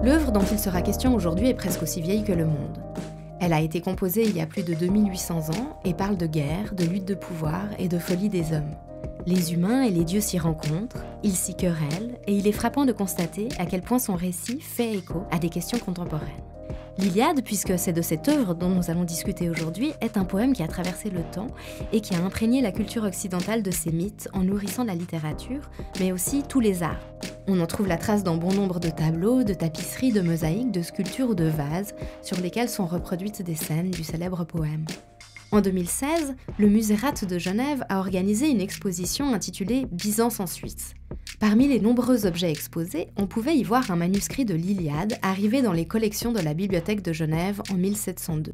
L'œuvre dont il sera question aujourd'hui est presque aussi vieille que le monde. Elle a été composée il y a plus de 2800 ans et parle de guerre, de lutte de pouvoir et de folie des hommes. Les humains et les dieux s'y rencontrent, ils s'y querellent, et il est frappant de constater à quel point son récit fait écho à des questions contemporaines. L'Iliade, puisque c'est de cette œuvre dont nous allons discuter aujourd'hui, est un poème qui a traversé le temps et qui a imprégné la culture occidentale de ses mythes en nourrissant la littérature, mais aussi tous les arts. On en trouve la trace dans bon nombre de tableaux, de tapisseries, de mosaïques, de sculptures ou de vases sur lesquels sont reproduites des scènes du célèbre poème. En 2016, le Musérat de Genève a organisé une exposition intitulée « Byzance en Suisse ». Parmi les nombreux objets exposés, on pouvait y voir un manuscrit de l'Iliade arrivé dans les collections de la Bibliothèque de Genève en 1702.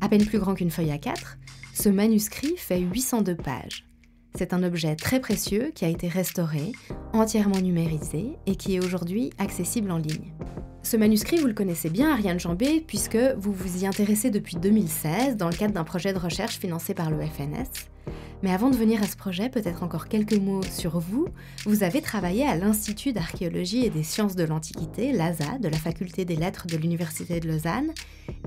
À peine plus grand qu'une feuille A4, ce manuscrit fait 802 pages. C'est un objet très précieux qui a été restauré, entièrement numérisé et qui est aujourd'hui accessible en ligne. Ce manuscrit, vous le connaissez bien, Ariane Jambet, puisque vous vous y intéressez depuis 2016 dans le cadre d'un projet de recherche financé par le FNS. Mais avant de venir à ce projet, peut-être encore quelques mots sur vous. Vous avez travaillé à l'Institut d'archéologie et des sciences de l'Antiquité, l'ASA, de la Faculté des Lettres de l'Université de Lausanne,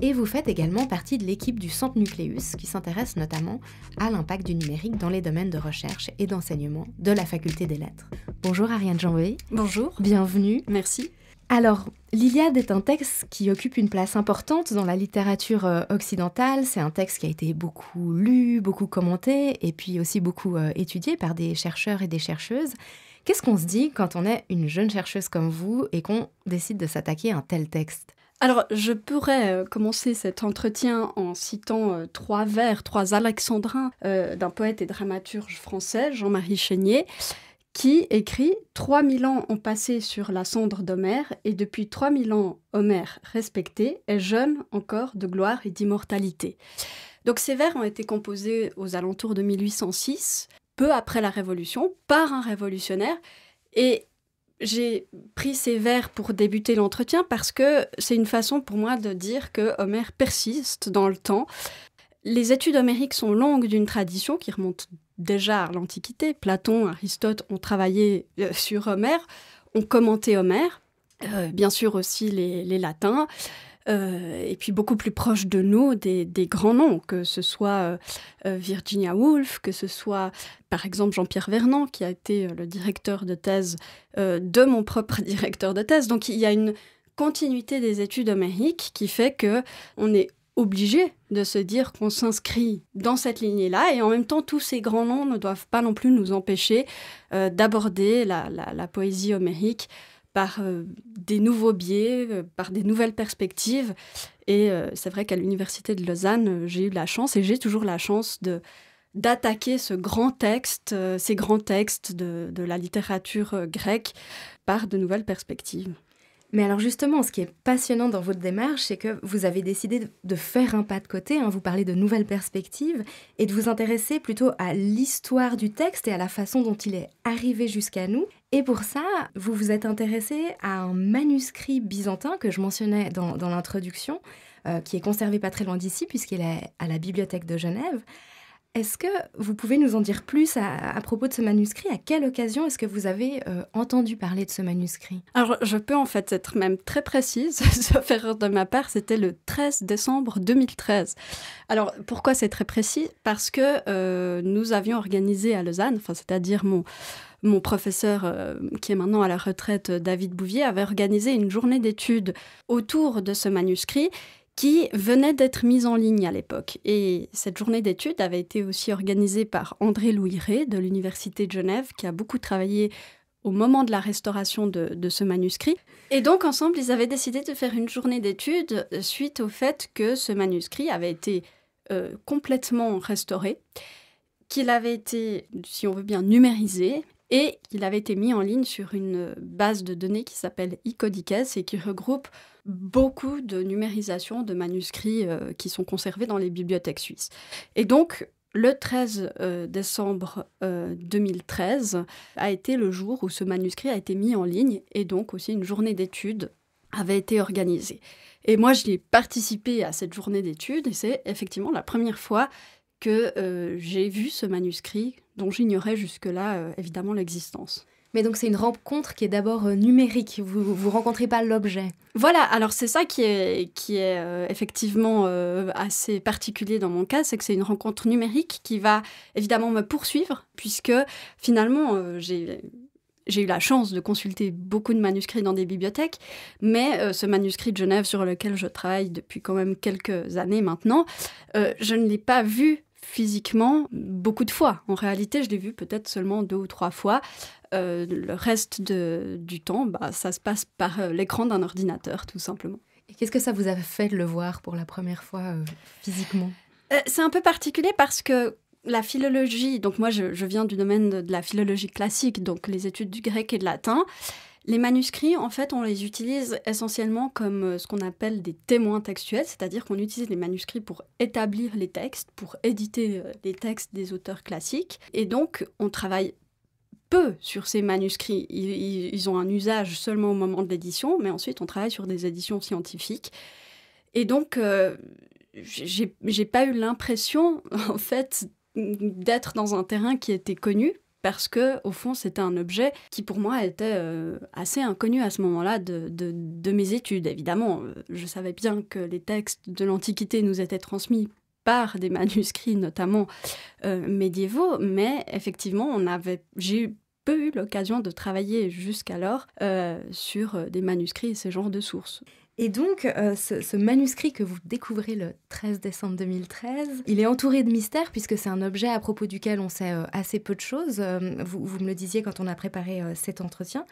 et vous faites également partie de l'équipe du Centre Nucléus, qui s'intéresse notamment à l'impact du numérique dans les domaines de recherche et d'enseignement de la Faculté des Lettres. Bonjour Ariane Jambet. Bonjour. Bienvenue. Merci. Alors, l'Iliade est un texte qui occupe une place importante dans la littérature occidentale. C'est un texte qui a été beaucoup lu, beaucoup commenté, et puis aussi beaucoup étudié par des chercheurs et des chercheuses. Qu'est-ce qu'on se dit quand on est une jeune chercheuse comme vous et qu'on décide de s'attaquer à un tel texte ? Alors, je pourrais commencer cet entretien en citant trois vers, trois alexandrins d'un poète et dramaturge français, Jean-Marie Chénier, qui écrit « 3000 ans ont passé sur la cendre d'Homère, et depuis 3000 ans, Homère, respecté, est jeune encore de gloire et d'immortalité. » Donc ces vers ont été composés aux alentours de 1806, peu après la Révolution, par un révolutionnaire. Et j'ai pris ces vers pour débuter l'entretien parce que c'est une façon pour moi de dire que Homère persiste dans le temps. Les études homériques sont longues d'une tradition qui remonte déjà à l'Antiquité. Platon, Aristote ont travaillé sur Homère, ont commenté Homère, bien sûr aussi les latins, et puis beaucoup plus proches de nous, des grands noms, que ce soit Virginia Woolf, que ce soit par exemple Jean-Pierre Vernant, qui a été le directeur de thèse de mon propre directeur de thèse. Donc il y a une continuité des études homériques qui fait qu'on est obligé de se dire qu'on s'inscrit dans cette lignée-là, et en même temps, tous ces grands noms ne doivent pas non plus nous empêcher d'aborder la poésie homérique par des nouveaux biais, par des nouvelles perspectives. Et c'est vrai qu'à l'Université de Lausanne, j'ai eu la chance, et j'ai toujours la chance, d'attaquer ces grands textes de la littérature grecque par de nouvelles perspectives. Mais alors justement, ce qui est passionnant dans votre démarche, c'est que vous avez décidé de faire un pas de côté, vous parlez de nouvelles perspectives, et de vous intéresser plutôt à l'histoire du texte et à la façon dont il est arrivé jusqu'à nous. Et pour ça, vous vous êtes intéressé à un manuscrit byzantin que je mentionnais dans l'introduction, qui est conservé pas très loin d'ici, puisqu'il est à la Bibliothèque de Genève. Est-ce que vous pouvez nous en dire plus à propos de ce manuscrit ? À quelle occasion est-ce que vous avez entendu parler de ce manuscrit ? Alors, je peux en fait être même très précise, sauf erreur de ma part, c'était le 13 décembre 2013. Alors, pourquoi c'est très précis ? Parce que nous avions organisé à Lausanne, c'est-à-dire mon professeur, qui est maintenant à la retraite, David Bouvier, avait organisé une journée d'études autour de ce manuscrit qui venait d'être mise en ligne à l'époque. Et cette journée d'études avait été aussi organisée par André Louis Rey de l'Université de Genève, qui a beaucoup travaillé au moment de la restauration de ce manuscrit. Et donc, ensemble, ils avaient décidé de faire une journée d'études suite au fait que ce manuscrit avait été complètement restauré, qu'il avait été, si on veut bien, numérisé, et qu'il avait été mis en ligne sur une base de données qui s'appelle iCodices et qui regroupe beaucoup de numérisation de manuscrits qui sont conservés dans les bibliothèques suisses. Et donc, le 13 décembre 2013 a été le jour où ce manuscrit a été mis en ligne, et donc aussi une journée d'études avait été organisée. Et moi, j'y ai participé à cette journée d'études, et c'est effectivement la première fois que j'ai vu ce manuscrit dont j'ignorais jusque-là évidemment l'existence. Mais donc c'est une rencontre qui est d'abord numérique, vous rencontrez pas l'objet. Voilà, alors c'est ça qui est effectivement assez particulier dans mon cas, c'est que c'est une rencontre numérique qui va évidemment me poursuivre, puisque finalement j'ai eu la chance de consulter beaucoup de manuscrits dans des bibliothèques, mais ce manuscrit de Genève sur lequel je travaille depuis quand même quelques années maintenant, je ne l'ai pas vu physiquement beaucoup de fois. En réalité, je l'ai vu peut-être seulement 2 ou 3 fois. Le reste du temps, ça se passe par l'écran d'un ordinateur, tout simplement. Et qu'est-ce que ça vous a fait de le voir pour la première fois physiquement ? C'est un peu particulier parce que la philologie, donc moi je viens du domaine de la philologie classique, donc les études du grec et de latin. Les manuscrits, en fait, on les utilise essentiellement comme ce qu'on appelle des témoins textuels, c'est-à-dire qu'on utilise les manuscrits pour établir les textes, pour éditer les textes des auteurs classiques. Et donc, on travaille peu sur ces manuscrits. Ils ont un usage seulement au moment de l'édition, mais ensuite, on travaille sur des éditions scientifiques. Et donc, j'ai pas eu l'impression, en fait, d'être dans un terrain qui était connu, parce que, au fond, c'était un objet qui, pour moi, était assez inconnu à ce moment-là de mes études. Évidemment, je savais bien que les textes de l'Antiquité nous étaient transmis par des manuscrits, notamment médiévaux, mais effectivement, j'ai peu eu l'occasion de travailler jusqu'alors sur des manuscrits et ce genre de sources. Et donc, ce manuscrit que vous découvrez le 13 décembre 2013, il est entouré de mystères puisque c'est un objet à propos duquel on sait assez peu de choses. Vous me le disiez quand on a préparé cet entretien.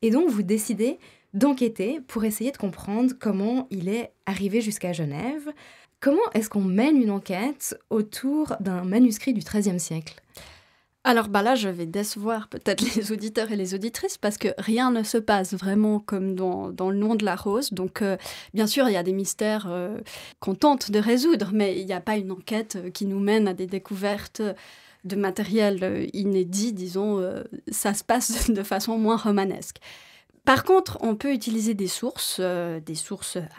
Et donc, vous décidez d'enquêter pour essayer de comprendre comment il est arrivé jusqu'à Genève. Comment est-ce qu'on mène une enquête autour d'un manuscrit du XIIIe siècle ? Alors là, je vais décevoir peut-être les auditeurs et les auditrices parce que rien ne se passe vraiment comme dans Le nom de la rose. Donc, bien sûr, il y a des mystères qu'on tente de résoudre, mais il n'y a pas une enquête qui nous mène à des découvertes de matériel inédit, disons. Ça se passe de façon moins romanesque. Par contre, on peut utiliser des sources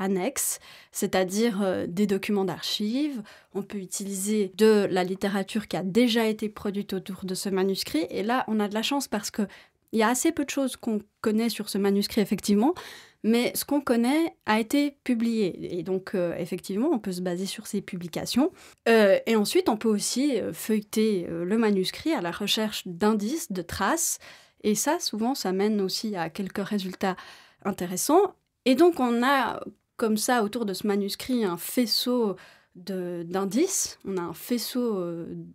annexes, c'est-à-dire des documents d'archives. On peut utiliser de la littérature qui a déjà été produite autour de ce manuscrit. Et là, on a de la chance parce qu'il y a assez peu de choses qu'on connaît sur ce manuscrit, effectivement. Mais ce qu'on connaît a été publié. Et donc, effectivement, on peut se baser sur ces publications. Et ensuite, on peut aussi feuilleter le manuscrit à la recherche d'indices, de traces. Et ça, souvent, ça mène aussi à quelques résultats intéressants. Et donc, on a comme ça, autour de ce manuscrit, un faisceau d'indices. On a un faisceau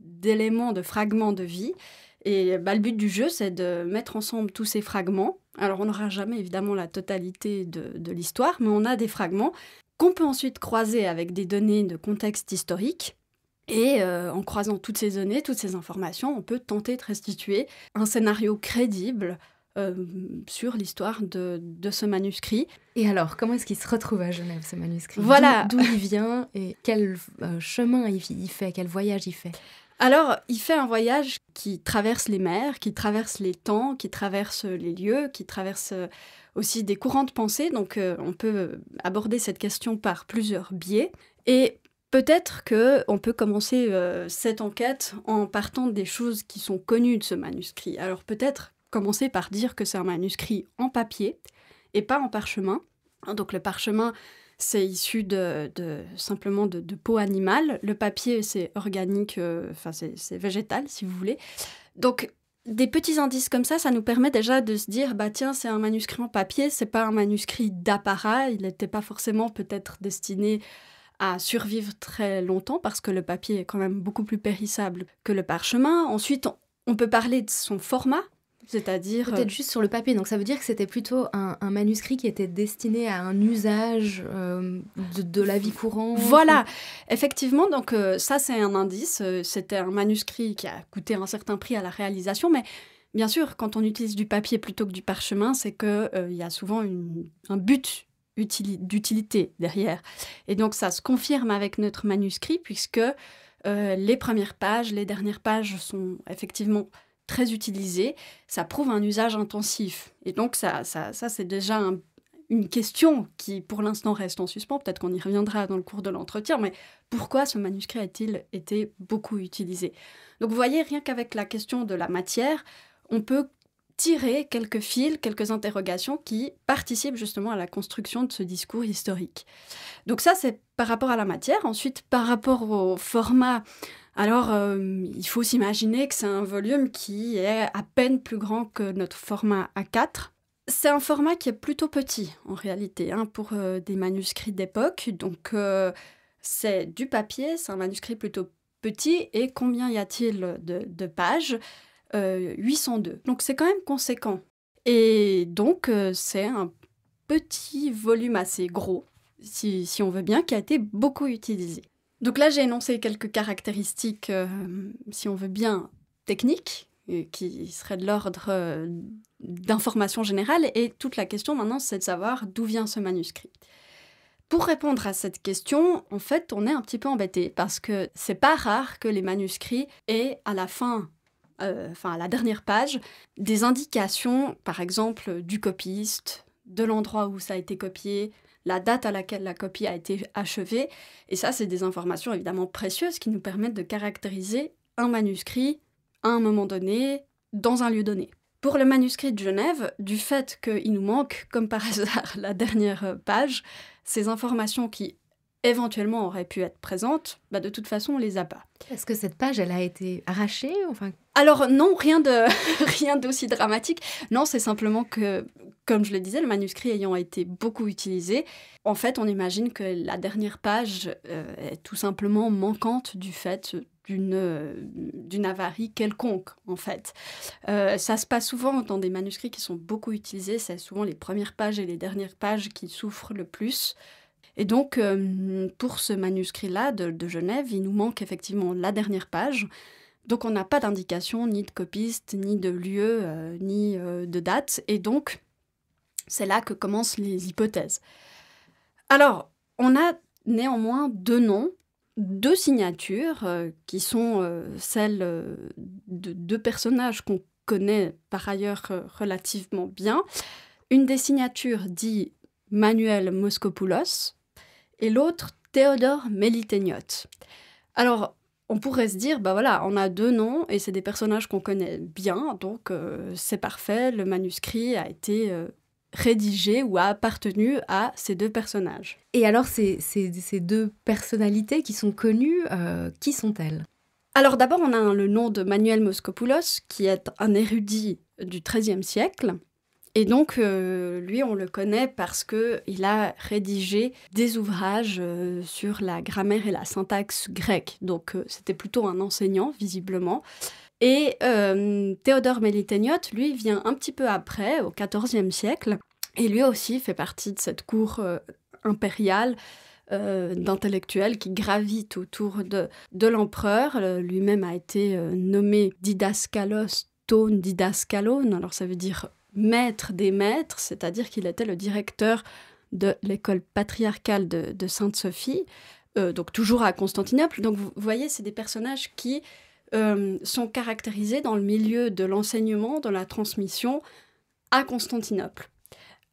d'éléments, de fragments de vie. Et le but du jeu, c'est de mettre ensemble tous ces fragments. Alors, on n'aura jamais, évidemment, la totalité de l'histoire, mais on a des fragments qu'on peut ensuite croiser avec des données de contexte historique. Et en croisant toutes ces données, toutes ces informations, on peut tenter de restituer un scénario crédible sur l'histoire de ce manuscrit. Et alors, comment est-ce qu'il se retrouve à Genève, ce manuscrit ? Voilà. D'où il vient et quel chemin il fait, quel voyage il fait ? Alors, il fait un voyage qui traverse les mers, qui traverse les temps, qui traverse les lieux, qui traverse aussi des courants de pensée. Donc, on peut aborder cette question par plusieurs biais. Et peut-être qu'on peut commencer cette enquête en partant des choses qui sont connues de ce manuscrit. Alors peut-être commencer par dire que c'est un manuscrit en papier et pas en parchemin. Donc le parchemin, c'est issu simplement de peau animale. Le papier, c'est organique, c'est végétal si vous voulez. Donc des petits indices comme ça nous permet déjà de se dire, tiens, c'est un manuscrit en papier, c'est pas un manuscrit d'apparat, il n'était pas forcément peut-être destiné à survivre très longtemps parce que le papier est quand même beaucoup plus périssable que le parchemin. Ensuite, on peut parler de son format, c'est-à-dire... Peut-être juste sur le papier, donc ça veut dire que c'était plutôt un manuscrit qui était destiné à un usage de la vie courante. Voilà, effectivement, donc ça c'est un indice. C'était un manuscrit qui a coûté un certain prix à la réalisation, mais bien sûr, quand on utilise du papier plutôt que du parchemin, c'est qu'il y a souvent un but d'utilité derrière. Et donc ça se confirme avec notre manuscrit puisque les premières pages, les dernières pages sont effectivement très utilisées. Ça prouve un usage intensif. Et donc ça c'est déjà une question qui pour l'instant reste en suspens. Peut-être qu'on y reviendra dans le cours de l'entretien, mais pourquoi ce manuscrit a-t-il été beaucoup utilisé ? Donc vous voyez, rien qu'avec la question de la matière, on peut tirer quelques fils, quelques interrogations qui participent justement à la construction de ce discours historique. Donc ça, c'est par rapport à la matière. Ensuite, par rapport au format, alors il faut s'imaginer que c'est un volume qui est à peine plus grand que notre format A4. C'est un format qui est plutôt petit, en réalité, pour des manuscrits d'époque. Donc, c'est du papier, c'est un manuscrit plutôt petit. Et combien y a-t-il de pages 802. Donc, c'est quand même conséquent. Et donc, c'est un petit volume assez gros, si on veut bien, qui a été beaucoup utilisé. Donc là, j'ai énoncé quelques caractéristiques, si on veut bien, techniques, qui seraient de l'ordre d'information générale. Et toute la question maintenant, c'est de savoir d'où vient ce manuscrit. Pour répondre à cette question, en fait, on est un petit peu embêté parce que c'est pas rare que les manuscrits aient à la fin, à la dernière page, des indications, par exemple, du copiste, de l'endroit où ça a été copié, la date à laquelle la copie a été achevée. Et ça, c'est des informations évidemment précieuses qui nous permettent de caractériser un manuscrit à un moment donné, dans un lieu donné. Pour le manuscrit de Genève, du fait qu'il nous manque, comme par hasard, la dernière page, ces informations qui éventuellement auraient pu être présentes, de toute façon, on les a pas. Est-ce que cette page, elle a été arrachée ? Alors non, rien d'aussi dramatique. Non, c'est simplement que, comme je le disais, le manuscrit ayant été beaucoup utilisé, en fait, on imagine que la dernière page est tout simplement manquante du fait d'une avarie quelconque, en fait. Ça se passe souvent dans des manuscrits qui sont beaucoup utilisés, c'est souvent les premières pages et les dernières pages qui souffrent le plus. Et donc, pour ce manuscrit-là de Genève, il nous manque effectivement la dernière page. Donc, on n'a pas d'indication ni de copiste, ni de lieu, ni de date. Et donc, c'est là que commencent les hypothèses. Alors, on a néanmoins 2 noms, 2 signatures qui sont celles de 2 personnages qu'on connaît par ailleurs relativement bien. Une des signatures dit Manuel Moschopoulos et l'autre Théodore Meliteniot. Alors, on pourrait se dire, on a 2 noms et c'est des personnages qu'on connaît bien, donc c'est parfait, le manuscrit a été rédigé ou a appartenu à ces 2 personnages. Et alors, ces 2 personnalités qui sont connues, qui sont-elles ? Alors d'abord, on a le nom de Manuel Moschopoulos, qui est un érudit du XIIIe siècle. Et donc, lui, on le connaît parce qu'il a rédigé des ouvrages sur la grammaire et la syntaxe grecque. Donc, c'était plutôt un enseignant, visiblement. Et Théodore Meliteniot, lui, vient un petit peu après, au XIVe siècle. Et lui aussi fait partie de cette cour impériale d'intellectuels qui gravitent autour de l'empereur. Lui-même a été nommé Didaskalos ton Didaskalon. Alors, ça veut dire maître des maîtres, c'est-à-dire qu'il était le directeur de l'école patriarcale de Sainte-Sophie, donc toujours à Constantinople. Donc vous voyez, c'est des personnages qui sont caractérisés dans le milieu de l'enseignement, de la transmission à Constantinople.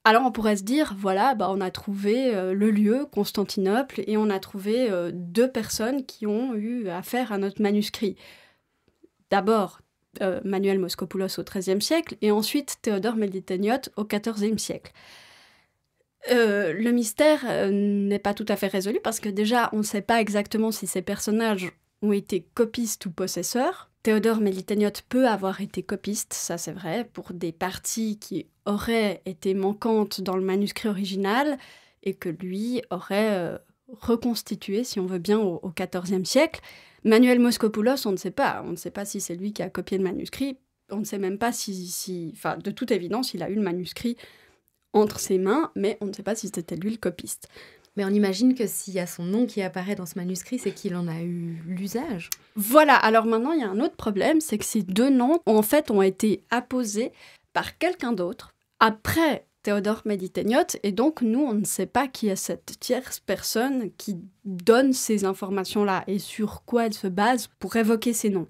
Alors on pourrait se dire, voilà, on a trouvé le lieu, Constantinople, et on a trouvé 2 personnes qui ont eu affaire à notre manuscrit. D'abord, Manuel Moschopoulos au XIIIe siècle, et ensuite Théodore Meliteniot au XIVe siècle. Le mystère n'est pas tout à fait résolu, parce que déjà, on ne sait pas exactement si ces personnages ont été copistes ou possesseurs. Théodore Meliteniot peut avoir été copiste, ça c'est vrai, pour des parties qui auraient été manquantes dans le manuscrit original, et que lui aurait reconstitué, si on veut bien, au XIVe siècle. Manuel Moschopoulos, on ne sait pas. On ne sait pas si c'est lui qui a copié le manuscrit. On ne sait même pas enfin, de toute évidence, il a eu le manuscrit entre ses mains, mais on ne sait pas si c'était lui le copiste. Mais on imagine que s'il y a son nom qui apparaît dans ce manuscrit, c'est qu'il en a eu l'usage. Voilà, alors maintenant, il y a un autre problème, c'est que ces 2 noms, en fait, ont été apposés par quelqu'un d'autre, après Théodore Meliteniot, et donc nous, on ne sait pas qui est cette tierce personne qui donne ces informations-là, et sur quoi elle se base pour évoquer ces noms.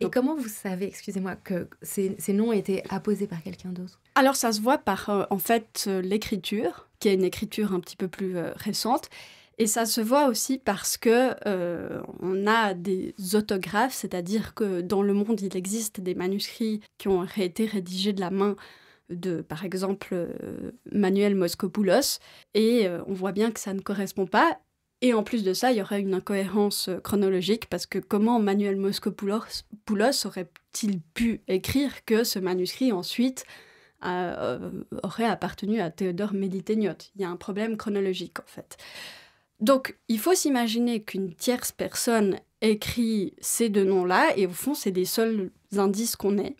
Et comment vous savez, excusez-moi, que ces noms ont été apposés par quelqu'un d'autre ? Alors ça se voit par, en fait, l'écriture, qui est une écriture un petit peu plus récente, Et ça se voit aussi parce que on a des autographes, c'est-à-dire que dans le monde, il existe des manuscrits qui ont été rédigés de la main de, par exemple, Manuel Moschopoulos, et on voit bien que ça ne correspond pas. Et en plus de ça, il y aurait une incohérence chronologique, parce que comment Manuel Moschopoulos aurait-il pu écrire que ce manuscrit ensuite aurait appartenu à Théodore Mélitégniote? Il y a un problème chronologique en fait. Donc il faut s'imaginer qu'une tierce personne écrit ces deux noms-là, et au fond c'est les seuls indices qu'on ait,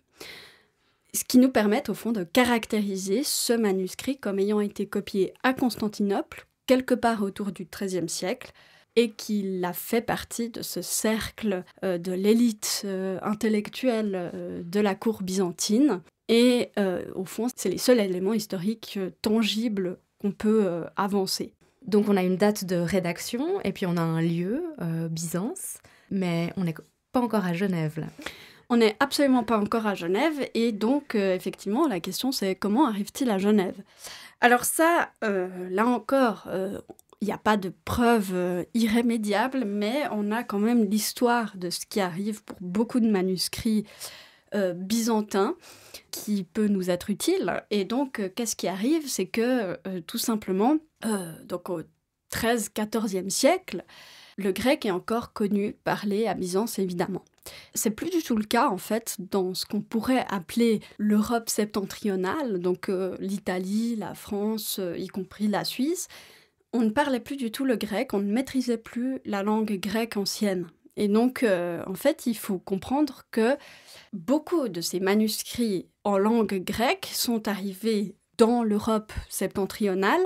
ce qui nous permet au fond de caractériser ce manuscrit comme ayant été copié à Constantinople, quelque part autour du XIIIe siècle, et qu'il a fait partie de ce cercle de l'élite intellectuelle de la cour byzantine. Et au fond, c'est les seuls éléments historiques tangibles qu'on peut avancer. Donc on a une date de rédaction, et puis on a un lieu, Byzance, mais on n'est pas encore à Genève, là. On n'est absolument pas encore à Genève, et donc, effectivement, la question c'est comment arrive-t-il à Genève? Alors ça, là encore, il n'y a pas de preuve irrémédiable, mais on a quand même l'histoire de ce qui arrive pour beaucoup de manuscrits byzantins qui peut nous être utile. Et donc, qu'est-ce qui arrive? C'est que, tout simplement, donc au XIIIe-XIVe siècle, le grec est encore connu, parlé à Byzance, évidemment. C'est plus du tout le cas, en fait, dans ce qu'on pourrait appeler l'Europe septentrionale, donc l'Italie, la France, y compris la Suisse. On ne parlait plus du tout le grec, on ne maîtrisait plus la langue grecque ancienne. Et donc, en fait, il faut comprendre que beaucoup de ces manuscrits en langue grecque sont arrivés dans l'Europe septentrionale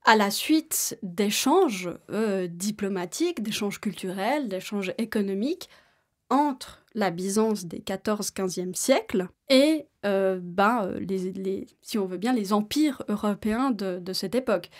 à la suite d'échanges diplomatiques, d'échanges culturels, d'échanges économiques entre la Byzance des XIV-XVe siècles et, si on veut bien, les empires européens de cette époque.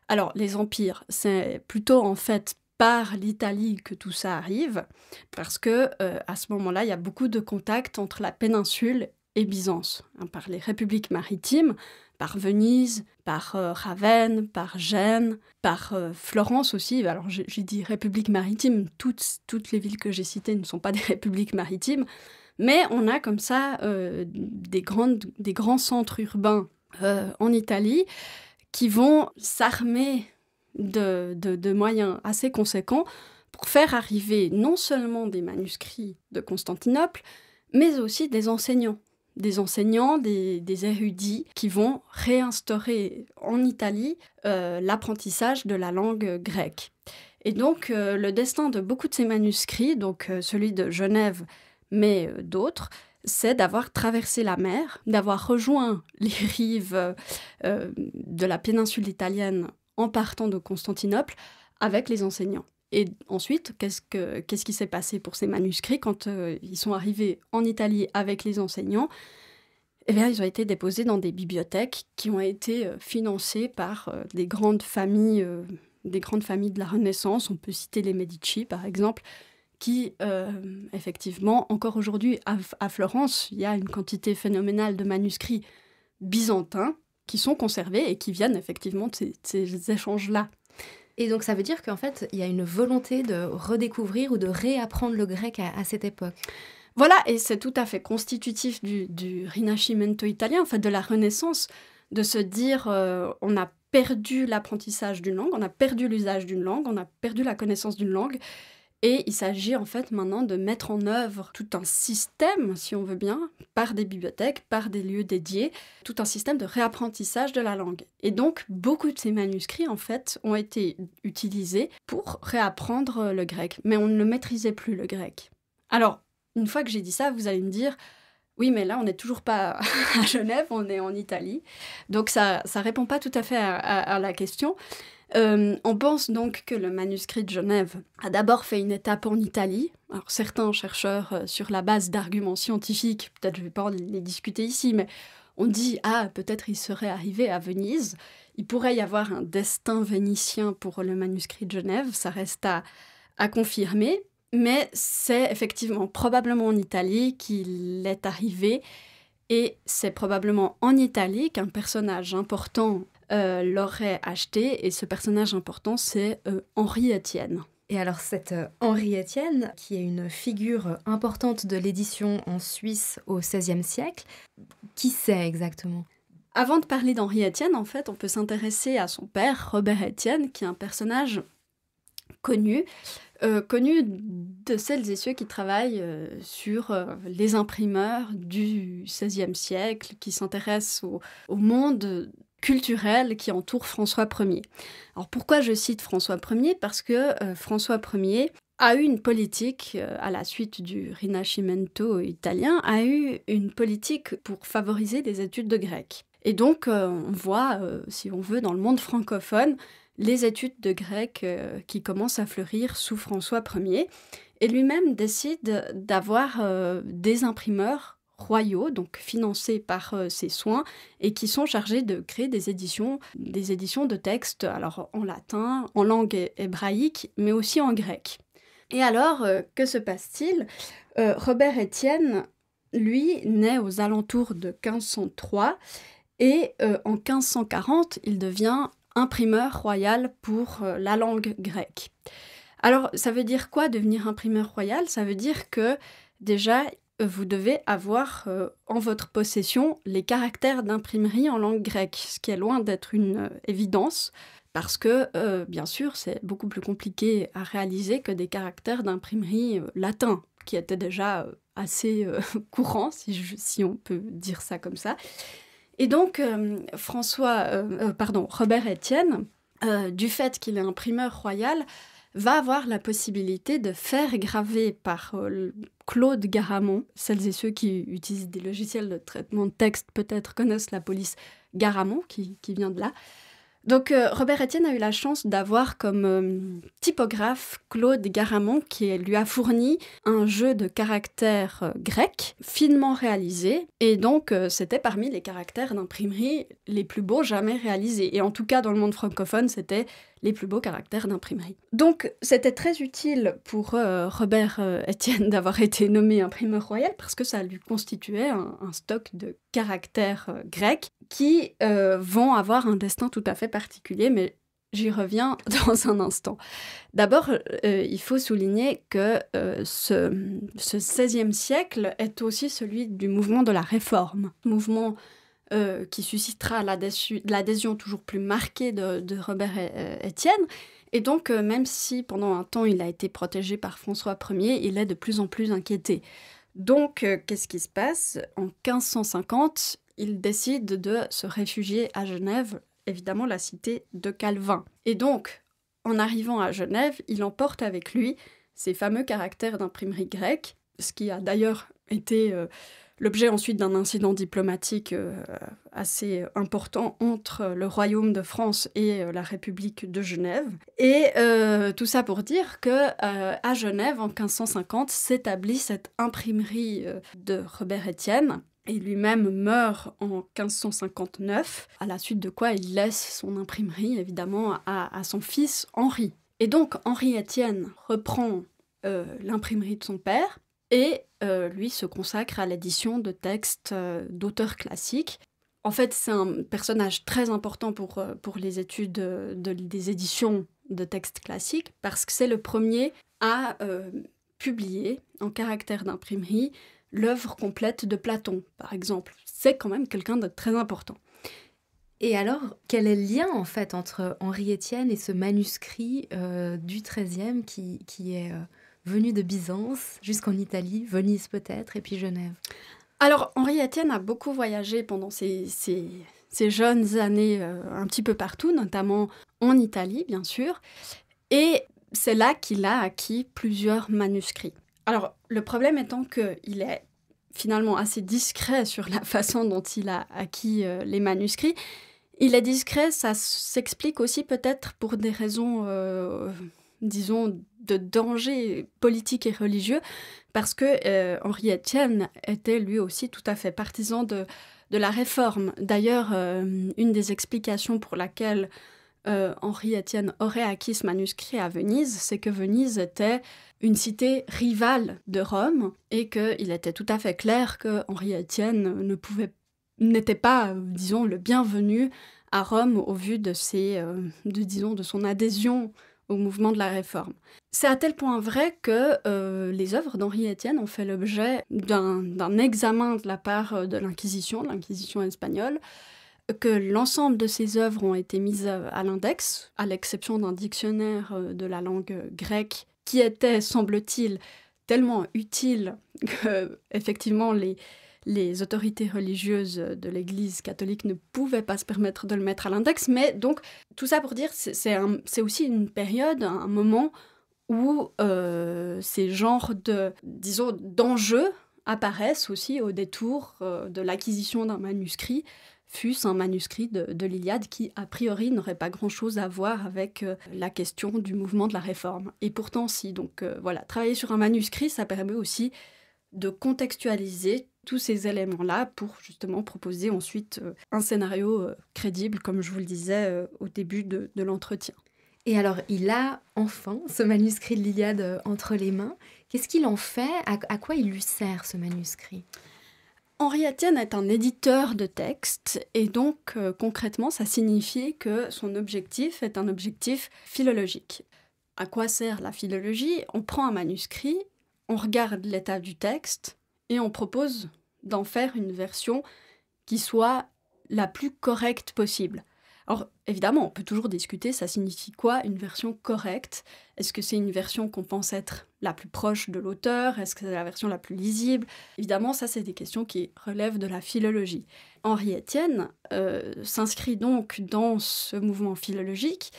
Alors, les empires, c'est plutôt en fait par l'Italie que tout ça arrive, parce que à ce moment-là, il y a beaucoup de contacts entre la péninsule et Byzance, hein, par les républiques maritimes, par Venise, par Ravenne, par Gênes, par Florence aussi. Alors j'ai dit république maritime, toutes les villes que j'ai citées ne sont pas des républiques maritimes, mais on a comme ça des grands centres urbains en Italie qui vont s'armer de moyens assez conséquents pour faire arriver non seulement des manuscrits de Constantinople, mais aussi des enseignants, des érudits qui vont réinstaurer en Italie l'apprentissage de la langue grecque. Et donc le destin de beaucoup de ces manuscrits, donc celui de Genève, mais d'autres, c'est d'avoir traversé la mer, d'avoir rejoint les rives de la péninsule italienne en partant de Constantinople avec les enseignants. Et ensuite, qu'est-ce qui s'est passé pour ces manuscrits quand ils sont arrivés en Italie avec les enseignants? Eh bien, ils ont été déposés dans des bibliothèques qui ont été financées par des grandes familles de la Renaissance. On peut citer les Medici, par exemple, qui, effectivement, encore aujourd'hui, à Florence, il y a une quantité phénoménale de manuscrits byzantins qui sont conservés et qui viennent effectivement de ces échanges-là. Et donc ça veut dire qu'en fait, il y a une volonté de redécouvrir ou de réapprendre le grec à cette époque. Voilà, et c'est tout à fait constitutif du Rinascimento italien, en fait, de la Renaissance, de se dire on a perdu l'apprentissage d'une langue, on a perdu l'usage d'une langue, on a perdu la connaissance d'une langue, et il s'agit en fait maintenant de mettre en œuvre tout un système, si on veut bien, par des bibliothèques, par des lieux dédiés, tout un système de réapprentissage de la langue. Et donc, beaucoup de ces manuscrits, en fait, ont été utilisés pour réapprendre le grec. Mais on ne maîtrisait plus le grec. Alors, une fois que j'ai dit ça, vous allez me dire « Oui, mais là, on n'est toujours pas à Genève, on est en Italie. » Donc, ça répond pas tout à fait à la question. On pense donc que le manuscrit de Genève a d'abord fait une étape en Italie. Alors certains chercheurs, sur la base d'arguments scientifiques, peut-être je ne vais pas les discuter ici, mais on dit « Ah, peut-être il serait arrivé à Venise. Il pourrait y avoir un destin vénitien pour le manuscrit de Genève, ça reste à confirmer. » Mais c'est effectivement probablement en Italie qu'il est arrivé, et c'est probablement en Italie qu'un personnage important l'aurait acheté. Et ce personnage important, c'est Henri Estienne. Et alors cet Henri Estienne, qui est une figure importante de l'édition en Suisse au XVIe siècle, qui c'est exactement ? Avant de parler d'Henri Estienne, en fait, on peut s'intéresser à son père, Robert Estienne, qui est un personnage connu de celles et ceux qui travaillent sur les imprimeurs du XVIe siècle, qui s'intéressent au monde culturel qui entoure François Ier. Alors pourquoi je cite François Ier ? Parce que François Ier a eu une politique, à la suite du Rinascimento italien, a eu une politique pour favoriser les études de grec. Et donc on voit, si on veut, dans le monde francophone, les études de grec qui commencent à fleurir sous François Ier. Et lui-même décide d'avoir des imprimeurs royaux, donc financés par ses soins, et qui sont chargés de créer des éditions de textes, alors en latin, en langue hébraïque, mais aussi en grec. Et alors, que se passe-t-il ? Robert Estienne, lui, naît aux alentours de 1503, et en 1540, il devient imprimeur royal pour la langue grecque. Alors, ça veut dire quoi, devenir imprimeur royal ? Ça veut dire que, déjà, vous devez avoir en votre possession les caractères d'imprimerie en langue grecque, ce qui est loin d'être une évidence, parce que, bien sûr, c'est beaucoup plus compliqué à réaliser que des caractères d'imprimerie latins, qui étaient déjà assez courants, si on peut dire ça comme ça. Et donc, Robert Estienne, du fait qu'il est imprimeur royal, va avoir la possibilité de faire graver par Claude Garamond. Celles et ceux qui utilisent des logiciels de traitement de texte peut-être connaissent la police Garamond, qui vient de là. Donc Robert Estienne a eu la chance d'avoir comme typographe Claude Garamond, qui lui a fourni un jeu de caractères grecs finement réalisé, et donc c'était parmi les caractères d'imprimerie les plus beaux jamais réalisés, et en tout cas dans le monde francophone c'était les plus beaux caractères d'imprimerie. Donc c'était très utile pour Robert Estienne d'avoir été nommé imprimeur royal, parce que ça lui constituait un stock de caractères grecs qui vont avoir un destin tout à fait particulier, mais j'y reviens dans un instant. D'abord, il faut souligner que ce XVIe siècle est aussi celui du mouvement de la Réforme, mouvement qui suscitera l'adhésion toujours plus marquée de Robert Estienne. Et donc, même si pendant un temps il a été protégé par François Ier, il est de plus en plus inquiété. Donc, qu'est-ce qui se passe ? En 1550, il décide de se réfugier à Genève, évidemment la cité de Calvin. Et donc, en arrivant à Genève, il emporte avec lui ces fameux caractères d'imprimerie grecque, ce qui a d'ailleurs été l'objet ensuite d'un incident diplomatique assez important entre le Royaume de France et la République de Genève. Et tout ça pour dire que à Genève, en 1550, s'établit cette imprimerie de Robert Estienne. Et lui-même meurt en 1559, à la suite de quoi il laisse son imprimerie, évidemment, à son fils Henri. Et donc, Henri Estienne reprend l'imprimerie de son père, et lui se consacre à l'édition de textes d'auteurs classiques. En fait, c'est un personnage très important pour les études des éditions de textes classiques, parce que c'est le premier à publier, en caractère d'imprimerie, l'œuvre complète de Platon, par exemple. C'est quand même quelqu'un de très important. Et alors, quel est le lien, en fait, entre Henri Estienne et ce manuscrit du XIIIe qui est venu de Byzance jusqu'en Italie, Venise peut-être, et puis Genève ? Alors, Henri Estienne a beaucoup voyagé pendant ses jeunes années un petit peu partout, notamment en Italie, bien sûr. Et c'est là qu'il a acquis plusieurs manuscrits. Alors, le problème étant qu'il est finalement assez discret sur la façon dont il a acquis les manuscrits. Il est discret, ça s'explique aussi peut-être pour des raisons, disons, de danger politique et religieux, parce que Henri Estienne était lui aussi tout à fait partisan de la Réforme. D'ailleurs, une des explications pour laquelle Henri Estienne aurait acquis ce manuscrit à Venise, c'est que Venise était une cité rivale de Rome et qu'il était tout à fait clair que Henri Estienne n'était pas, disons, le bienvenu à Rome au vu de son adhésion au mouvement de la Réforme. C'est à tel point vrai que les œuvres d'Henri Estienne ont fait l'objet d'un examen de la part de l'Inquisition espagnole, que l'ensemble de ces œuvres ont été mises à l'index, à l'exception d'un dictionnaire de la langue grecque qui était, semble-t-il, tellement utile que, effectivement, les autorités religieuses de l'Église catholique ne pouvaient pas se permettre de le mettre à l'index. Mais donc, tout ça pour dire, c'est aussi une période, un moment où ces genres d'enjeux apparaissent aussi au détour de l'acquisition d'un manuscrit, fût-ce un manuscrit de l'Iliade qui, a priori, n'aurait pas grand-chose à voir avec la question du mouvement de la Réforme. Et pourtant, si. Donc voilà, travailler sur un manuscrit, ça permet aussi de contextualiser tous ces éléments-là pour justement proposer ensuite un scénario crédible, comme je vous le disais au début de l'entretien. Et alors, il a enfin ce manuscrit de l'Iliade entre les mains. Qu'est-ce qu'il en fait ? À quoi il lui sert, ce manuscrit ? Henri Estienne est un éditeur de textes, et donc concrètement, ça signifie que son objectif est un objectif philologique. À quoi sert la philologie ? On prend un manuscrit, on regarde l'état du texte, et on propose d'en faire une version qui soit la plus correcte possible. Alors, évidemment, on peut toujours discuter, ça signifie quoi, une version correcte ? Est-ce que c'est une version qu'on pense être la plus proche de l'auteur ? Est-ce que c'est la version la plus lisible ? Évidemment, ça, c'est des questions qui relèvent de la philologie. Henri Estienne s'inscrit donc dans ce mouvement philologique,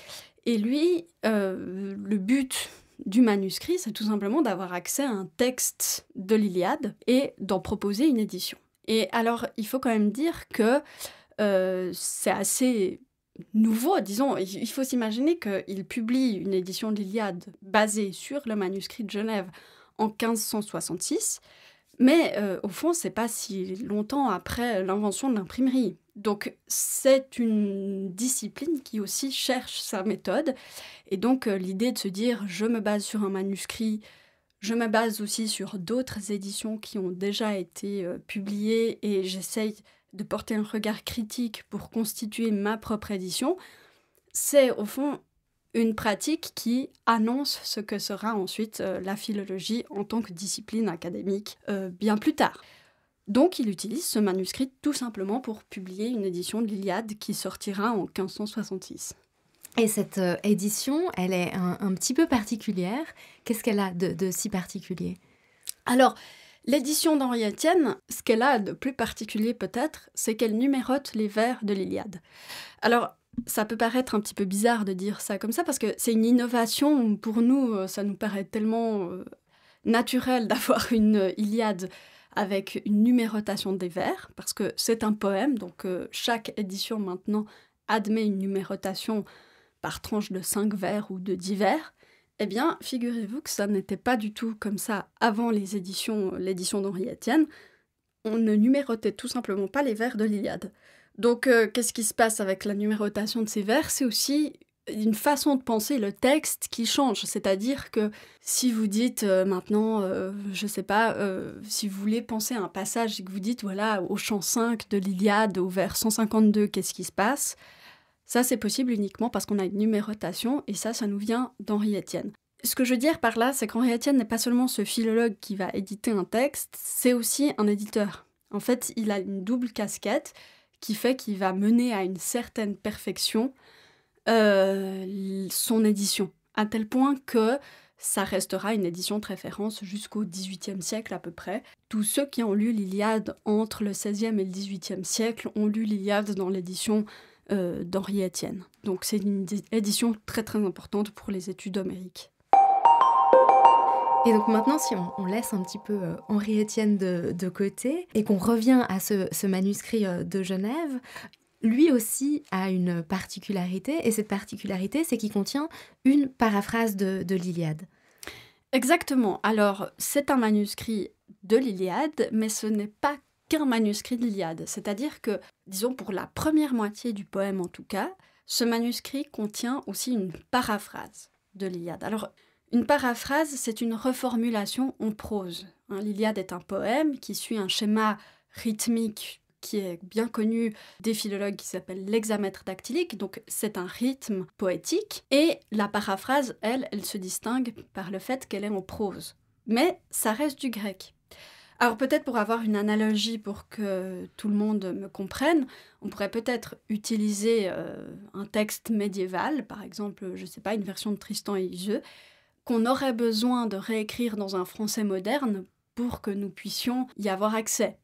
et lui, le but du manuscrit, c'est tout simplement d'avoir accès à un texte de l'Iliade et d'en proposer une édition. Et alors, il faut quand même dire que c'est assez nouveau, disons. Il faut s'imaginer qu'il publie une édition de l'Iliade basée sur le manuscrit de Genève en 1566, mais au fond, c'est pas si longtemps après l'invention de l'imprimerie. Donc, c'est une discipline qui aussi cherche sa méthode, et donc l'idée de se dire « je me base sur un manuscrit », je me base aussi sur d'autres éditions qui ont déjà été publiées, et j'essaye de porter un regard critique pour constituer ma propre édition, c'est au fond une pratique qui annonce ce que sera ensuite la philologie en tant que discipline académique bien plus tard. Donc il utilise ce manuscrit tout simplement pour publier une édition de l'Iliade qui sortira en 1566. Et cette édition, elle est un petit peu particulière. Qu'est-ce qu'elle a de si particulier ? Alors, l'édition d'Henri Estienne, ce qu'elle a de plus particulier peut-être, c'est qu'elle numérote les vers de l'Iliade. Alors, ça peut paraître un petit peu bizarre de dire ça comme ça, parce que c'est une innovation. Pour nous, ça nous paraît tellement naturel d'avoir une Iliade avec une numérotation des vers, parce que c'est un poème, donc chaque édition maintenant admet une numérotation par tranche de 5 vers ou de 10 vers. Eh bien, figurez-vous que ça n'était pas du tout comme ça avant l'édition d'Henri Estienne. On ne numérotait tout simplement pas les vers de l'Iliade. Donc, qu'est-ce qui se passe avec la numérotation de ces vers ? C'est aussi une façon de penser le texte qui change. C'est-à-dire que si vous dites maintenant, je sais pas, si vous voulez penser à un passage et que vous dites, voilà, au chant 5 de l'Iliade, au vers 152, qu'est-ce qui se passe ? Ça, c'est possible uniquement parce qu'on a une numérotation, et ça nous vient d'Henri Estienne. Ce que je veux dire par là, c'est qu'Henri Estienne n'est pas seulement ce philologue qui va éditer un texte, c'est aussi un éditeur. En fait, il a une double casquette qui fait qu'il va mener à une certaine perfection son édition, à tel point que ça restera une édition de référence jusqu'au XVIIIe siècle à peu près. Tous ceux qui ont lu l'Iliade entre le XVIe et le XVIIIe siècle ont lu l'Iliade dans l'édition d'Henri Estienne. Donc c'est une édition très très importante pour les études homériques. Et donc maintenant, si on laisse un petit peu Henri Estienne de côté et qu'on revient à ce manuscrit de Genève, lui aussi a une particularité, et cette particularité, c'est qu'il contient une paraphrase de l'Iliade. Exactement. Alors, c'est un manuscrit de l'Iliade, mais ce n'est pas qu'un manuscrit de l'Iliade. C'est-à-dire que, disons pour la première moitié du poème en tout cas, ce manuscrit contient aussi une paraphrase de l'Iliade. Alors, une paraphrase, c'est une reformulation en prose. L'Iliade est un poème qui suit un schéma rythmique qui est bien connu des philologues, qui s'appelle l'hexamètre dactylique, donc c'est un rythme poétique, et la paraphrase, elle se distingue par le fait qu'elle est en prose. Mais ça reste du grec. Alors peut-être pour avoir une analogie pour que tout le monde me comprenne, on pourrait peut-être utiliser un texte médiéval, par exemple, je ne sais pas, une version de Tristan et Iseult, qu'on aurait besoin de réécrire dans un français moderne pour que nous puissions y avoir accès.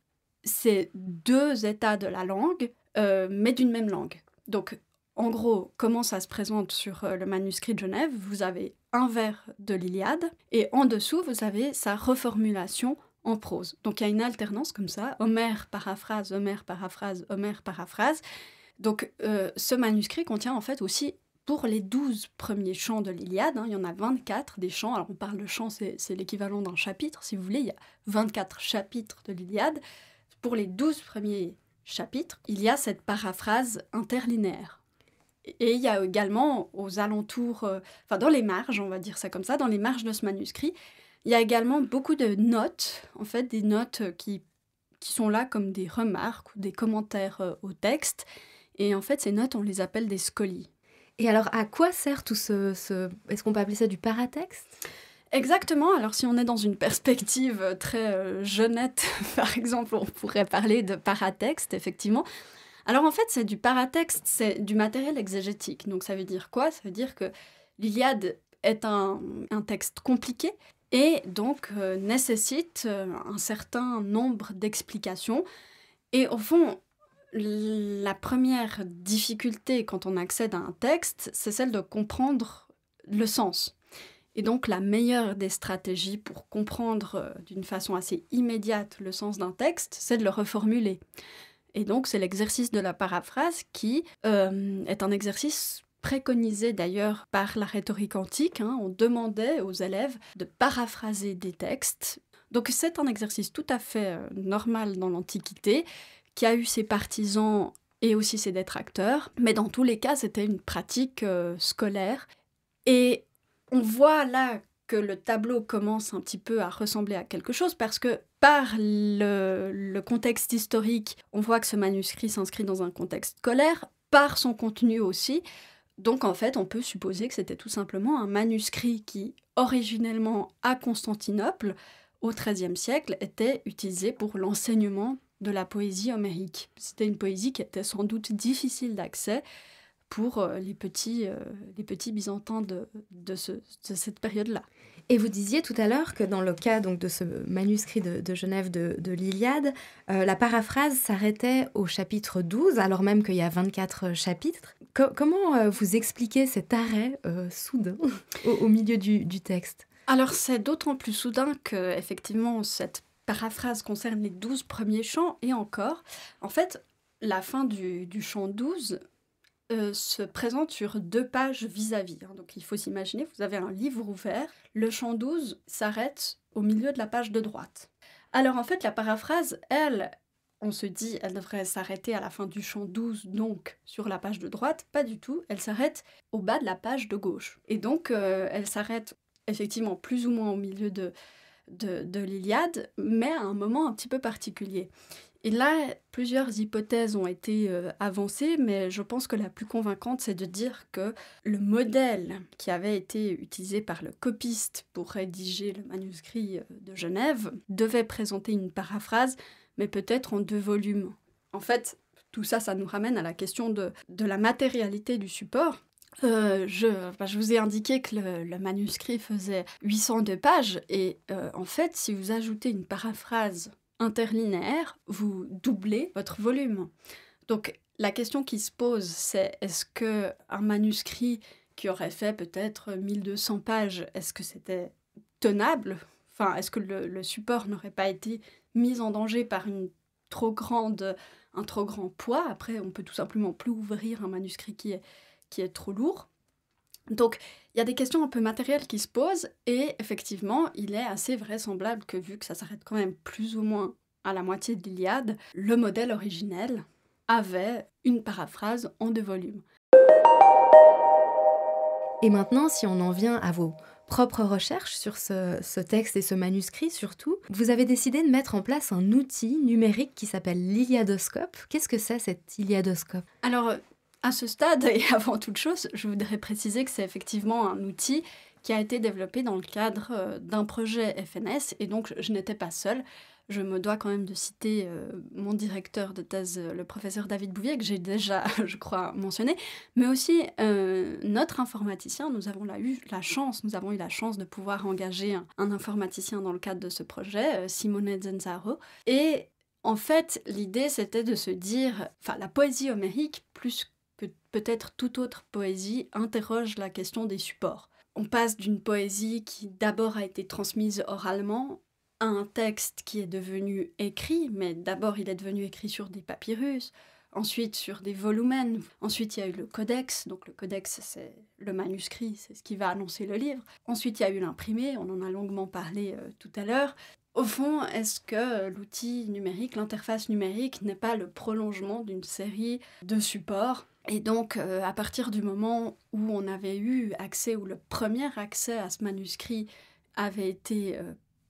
C'est deux états de la langue, mais d'une même langue. Donc, en gros, comment ça se présente sur le manuscrit de Genève? Vous avez un vers de l'Iliade, et en dessous, vous avez sa reformulation en prose. Donc, il y a une alternance comme ça, Homère paraphrase, Homère paraphrase, Homère paraphrase. Donc, ce manuscrit contient en fait aussi, pour les 12 premiers chants de l'Iliade, il y en a 24 des chants. Alors, on parle de chants, c'est l'équivalent d'un chapitre, si vous voulez. Il y a 24 chapitres de l'Iliade. Pour les 12 premiers chapitres, il y a cette paraphrase interlinéaire. Et il y a également aux alentours, dans les marges, on va dire ça comme ça, dans les marges de ce manuscrit, il y a également beaucoup de notes, en fait, des notes qui sont là comme des remarques ou des commentaires au texte. Et en fait, ces notes, on les appelle des scolies. Et alors, à quoi sert tout Est-ce qu'on peut appeler ça du paratexte ? Exactement. Alors, si on est dans une perspective très jeunette, par exemple, on pourrait parler de paratexte, effectivement. Alors, en fait, c'est du paratexte, c'est du matériel exégétique. Donc, ça veut dire quoi? Ça veut dire que l'Iliade est un texte compliqué et donc nécessite un certain nombre d'explications. Et au fond, la première difficulté quand on accède à un texte, c'est celle de comprendre le sens. Et donc, la meilleure des stratégies pour comprendre d'une façon assez immédiate le sens d'un texte, c'est de le reformuler. Et donc, c'est l'exercice de la paraphrase qui est un exercice préconisé d'ailleurs par la rhétorique antique. On demandait aux élèves de paraphraser des textes. Donc, c'est un exercice tout à fait normal dans l'Antiquité, qui a eu ses partisans et aussi ses détracteurs. Mais dans tous les cas, c'était une pratique scolaire. Et on voit là que le tableau commence un petit peu à ressembler à quelque chose parce que par le contexte historique, on voit que ce manuscrit s'inscrit dans un contexte scolaire, par son contenu aussi. Donc en fait, on peut supposer que c'était tout simplement un manuscrit qui, originellement à Constantinople, au XIIIe siècle, était utilisé pour l'enseignement de la poésie homérique. C'était une poésie qui était sans doute difficile d'accès pour les petits Byzantins de cette période-là. Et vous disiez tout à l'heure que dans le cas donc, de ce manuscrit de Genève de l'Iliade, la paraphrase s'arrêtait au chapitre 12, alors même qu'il y a 24 chapitres. Comment vous expliquez cet arrêt soudain au milieu du texte? Alors c'est d'autant plus soudain que, effectivement, cette paraphrase concerne les 12 premiers chants, et encore, en fait, la fin du chant 12 se présente sur 2 pages vis-à-vis. Donc il faut s'imaginer, vous avez un livre ouvert, le chant 12 s'arrête au milieu de la page de droite. Alors en fait, la paraphrase, elle, on se dit, elle devrait s'arrêter à la fin du chant 12, donc sur la page de droite. Pas du tout, elle s'arrête au bas de la page de gauche. Et donc elle s'arrête effectivement plus ou moins au milieu de l'Iliade, mais à un moment un petit peu particulier. Et là, plusieurs hypothèses ont été avancées, mais je pense que la plus convaincante, c'est de dire que le modèle qui avait été utilisé par le copiste pour rédiger le manuscrit de Genève devait présenter une paraphrase, mais peut-être en 2 volumes. En fait, tout ça, ça nous ramène à la question de la matérialité du support. Je vous ai indiqué que le manuscrit faisait 802 pages, et en fait, si vous ajoutez une paraphrase interlinéaire, vous doublez votre volume. Donc la question qui se pose, c'est est-ce qu'un manuscrit qui aurait fait peut-être 1200 pages, est-ce que c'était tenable? Enfin, est-ce que le support n'aurait pas été mis en danger par un trop grand poids? Après, on peut tout simplement plus ouvrir un manuscrit qui est trop lourd. Donc, il y a des questions un peu matérielles qui se posent, et effectivement, il est assez vraisemblable que, vu que ça s'arrête quand même plus ou moins à la moitié de l'Iliade, le modèle originel avait une paraphrase en 2 volumes. Et maintenant, si on en vient à vos propre recherche sur ce texte et ce manuscrit surtout, vous avez décidé de mettre en place un outil numérique qui s'appelle l'Iliadoscope. Qu'est-ce que c'est cet Iliadoscope? Alors, à ce stade, et avant toute chose, je voudrais préciser que c'est effectivement un outil qui a été développé dans le cadre d'un projet FNS, et donc je n'étais pas seule. Je me dois quand même de citer mon directeur de thèse, le professeur David Bouvier, que j'ai déjà, je crois, mentionné, mais aussi notre informaticien. Nous avons eu la chance de pouvoir engager un informaticien dans le cadre de ce projet, Simone Zenzaro. Et en fait, l'idée, c'était de se dire, la poésie homérique, plus que peut-être toute autre poésie, interroge la question des supports. On passe d'une poésie qui d'abord a été transmise oralement à un texte qui est devenu écrit, mais d'abord il est devenu écrit sur des papyrus, ensuite sur des volumens, ensuite il y a eu le codex, donc le codex c'est le manuscrit, c'est ce qui va annoncer le livre, ensuite il y a eu l'imprimé, on en a longuement parlé tout à l'heure. Au fond, est-ce que l'outil numérique, l'interface numérique n'est pas le prolongement d'une série de supports ? Et donc, à partir du moment où on avait eu accès, où le premier accès à ce manuscrit avait été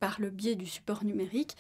par le biais du support numérique,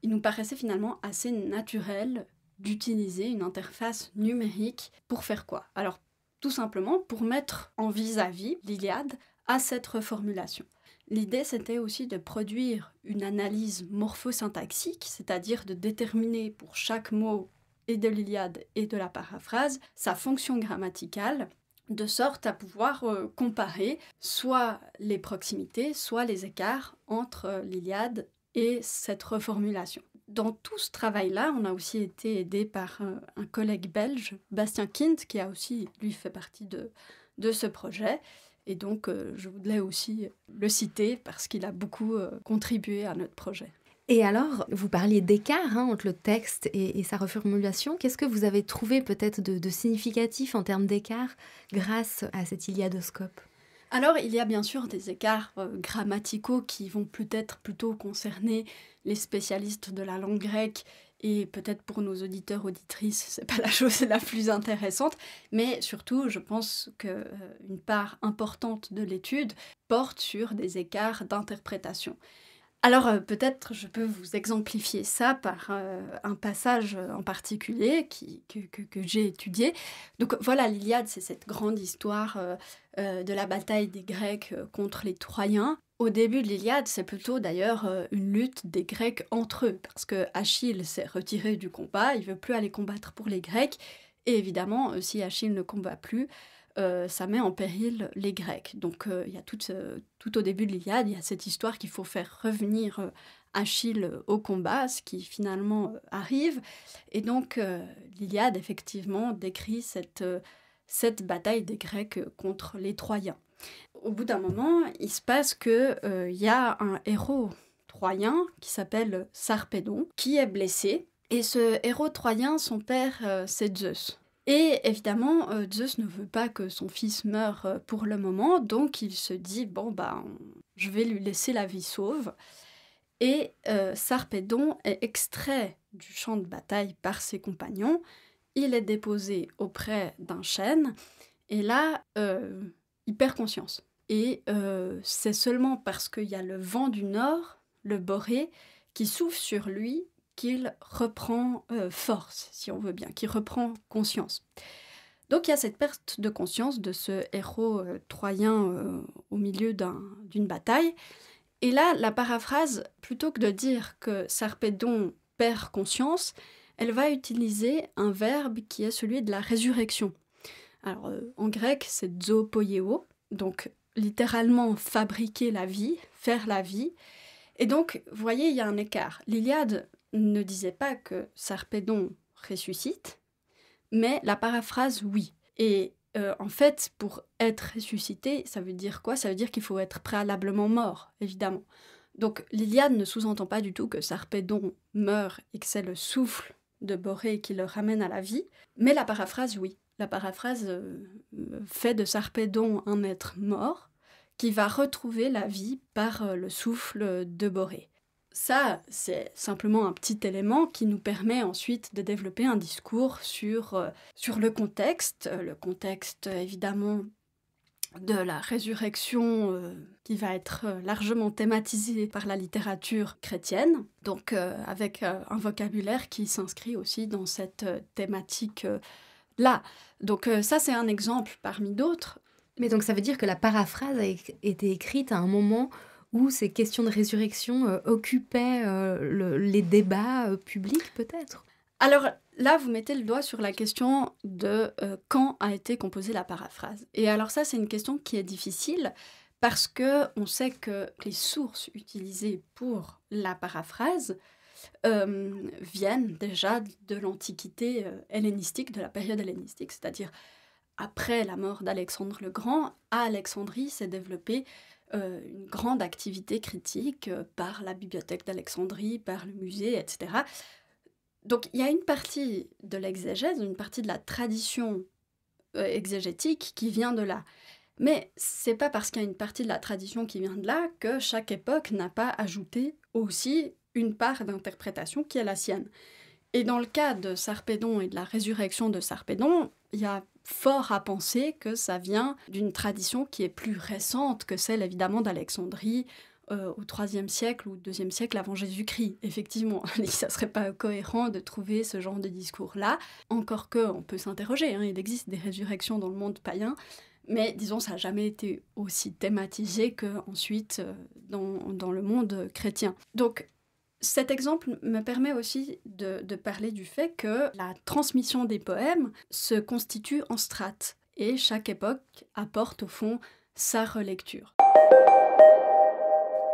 il nous paraissait finalement assez naturel d'utiliser une interface numérique pour faire quoi ? Alors, tout simplement pour mettre en vis-à-vis l'Iliade à cette reformulation. L'idée, c'était aussi de produire une analyse morphosyntaxique, c'est-à-dire de déterminer pour chaque mot et de l'Iliade et de la paraphrase sa fonction grammaticale, de sorte à pouvoir comparer soit les proximités, soit les écarts entre l'Iliade et cette reformulation. Dans tout ce travail-là, on a aussi été aidé par un collègue belge, Bastien Kind, qui a aussi, lui, fait partie de ce projet. Et donc, je voulais aussi le citer parce qu'il a beaucoup contribué à notre projet. Et alors, vous parliez d'écart entre le texte et sa reformulation. Qu'est-ce que vous avez trouvé peut-être de significatif en termes d'écart grâce à cet Iliadoscope ? Alors, il y a bien sûr des écarts grammaticaux qui vont peut-être plutôt concerner les spécialistes de la langue grecque, et peut-être pour nos auditeurs, auditrices, c'est pas la chose la plus intéressante, mais surtout, je pense qu'une part importante de l'étude porte sur des écarts d'interprétation. Alors, peut-être je peux vous exemplifier ça par un passage en particulier que j'ai étudié. Donc voilà, l'Iliade, c'est cette grande histoire de la bataille des Grecs contre les Troyens. Au début de l'Iliade, c'est plutôt d'ailleurs une lutte des Grecs entre eux, parce que Achille s'est retiré du combat, il veut plus aller combattre pour les Grecs, et évidemment, si Achille ne combat plus, ça met en péril les Grecs. Donc il y a tout au début de l'Iliade, il y a cette histoire qu'il faut faire revenir Achille au combat, ce qui finalement arrive. Et donc l'Iliade, effectivement, décrit cette bataille des Grecs contre les Troyens. Au bout d'un moment, il se passe qu'il y a un héros troyen qui s'appelle Sarpédon, qui est blessé. Et ce héros troyen, son père, c'est Zeus. Et évidemment, Zeus ne veut pas que son fils meure pour le moment, donc il se dit, je vais lui laisser la vie sauve. Et Sarpédon est extrait du champ de bataille par ses compagnons, il est déposé auprès d'un chêne, et là, il perd conscience. Et c'est seulement parce qu'il y a le vent du nord, le borée, qui souffle sur lui, qu'il reprend force, si on veut bien, qu'il reprend conscience. Donc il y a cette perte de conscience de ce héros troyen au milieu d'une bataille. Et là, la paraphrase, plutôt que de dire que Sarpédon perd conscience, elle va utiliser un verbe qui est celui de la résurrection. Alors en grec, c'est zoopoieo, donc littéralement fabriquer la vie, faire la vie. Et donc, vous voyez, il y a un écart. L'Iliade ne disait pas que Sarpédon ressuscite, mais la paraphrase, oui. Et en fait, pour être ressuscité, ça veut dire quoi ? Ça veut dire qu'il faut être préalablement mort, évidemment. Donc l'Iliade ne sous-entend pas du tout que Sarpédon meurt et que c'est le souffle de Borée qui le ramène à la vie, mais la paraphrase, oui. La paraphrase fait de Sarpédon un être mort qui va retrouver la vie par le souffle de Borée. Ça, c'est simplement un petit élément qui nous permet ensuite de développer un discours sur le contexte évidemment de la résurrection qui va être largement thématisée par la littérature chrétienne, donc avec un vocabulaire qui s'inscrit aussi dans cette thématique-là. Donc ça, c'est un exemple parmi d'autres. Mais donc ça veut dire que la paraphrase a été écrite à un moment où ces questions de résurrection occupaient les débats publics, peut-être? Alors là, vous mettez le doigt sur la question de quand a été composée la paraphrase. Et alors ça, c'est une question qui est difficile parce que on sait que les sources utilisées pour la paraphrase viennent déjà de l'Antiquité hellénistique, de la période hellénistique, c'est-à-dire après la mort d'Alexandre le Grand, à Alexandrie s'est développée une grande activité critique par la bibliothèque d'Alexandrie, par le musée, etc. Donc il y a une partie de l'exégèse, une partie de la tradition exégétique qui vient de là. Mais c'est pas parce qu'il y a une partie de la tradition qui vient de là que chaque époque n'a pas ajouté aussi une part d'interprétation qui est la sienne. Et dans le cas de Sarpédon et de la résurrection de Sarpédon, il y a fort à penser que ça vient d'une tradition qui est plus récente que celle évidemment d'Alexandrie au IIIe siècle ou IIe siècle avant Jésus-Christ. Effectivement, ça serait pas cohérent de trouver ce genre de discours-là, encore qu'on peut s'interroger, il existe des résurrections dans le monde païen, mais disons, ça n'a jamais été aussi thématisé qu'ensuite dans le monde chrétien. Donc, cet exemple me permet aussi de parler du fait que la transmission des poèmes se constitue en strates, et chaque époque apporte au fond sa relecture.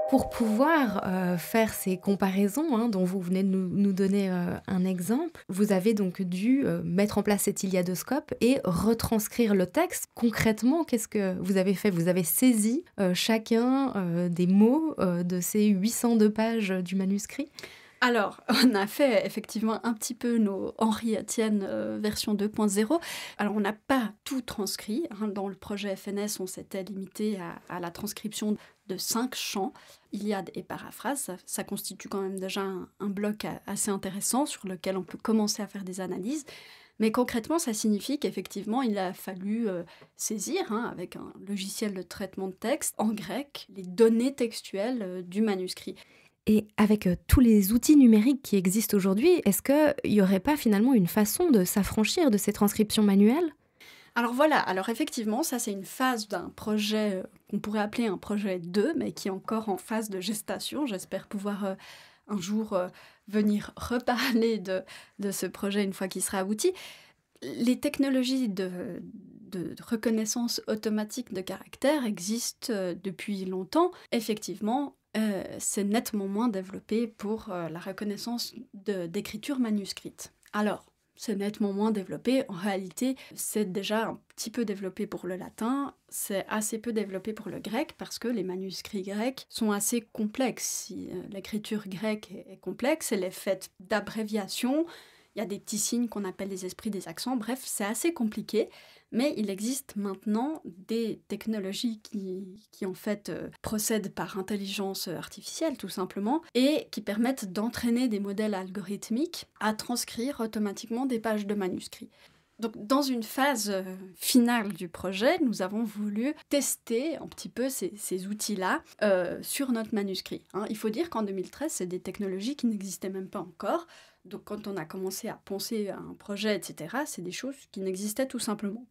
Pour pouvoir faire ces comparaisons dont vous venez de nous donner un exemple, vous avez donc dû mettre en place cet Iliadoscope et retranscrire le texte. Concrètement, qu'est-ce que vous avez fait? Vous avez saisi chacun des mots de ces 802 pages du manuscrit? Alors, on a fait effectivement un petit peu nos Henri Estienne version 2.0. Alors, on n'a pas tout transcrit. Dans le projet FNS, on s'était limité à la transcription de 5 chants, Iliade et paraphrase. Ça constitue quand même déjà un bloc assez intéressant sur lequel on peut commencer à faire des analyses. Mais concrètement, ça signifie qu'effectivement, il a fallu saisir, avec un logiciel de traitement de texte en grec, les données textuelles du manuscrit. Et avec tous les outils numériques qui existent aujourd'hui, est-ce qu'il n'y aurait pas finalement une façon de s'affranchir de ces transcriptions manuelles? Alors voilà, alors effectivement, ça c'est une phase d'un projet qu'on pourrait appeler un projet 2, mais qui est encore en phase de gestation. J'espère pouvoir un jour venir reparler de ce projet une fois qu'il sera abouti. Les technologies de reconnaissance automatique de caractères existent depuis longtemps. Effectivement, c'est nettement moins développé pour la reconnaissance d'écriture manuscrite. Alors, c'est nettement moins développé. En réalité, c'est déjà un petit peu développé pour le latin, c'est assez peu développé pour le grec parce que les manuscrits grecs sont assez complexes. Si l'écriture grecque est complexe, elle est faite d'abréviations, il y a des petits signes qu'on appelle les esprits des accents, bref, c'est assez compliqué. Mais il existe maintenant des technologies qui en fait procèdent par intelligence artificielle tout simplement et qui permettent d'entraîner des modèles algorithmiques à transcrire automatiquement des pages de manuscrits. Donc dans une phase finale du projet, nous avons voulu tester un petit peu ces outils-là sur notre manuscrit. Il faut dire qu'en 2013, c'est des technologies qui n'existaient même pas encore. Donc quand on a commencé à penser à un projet, etc., c'est des choses qui n'existaient tout simplement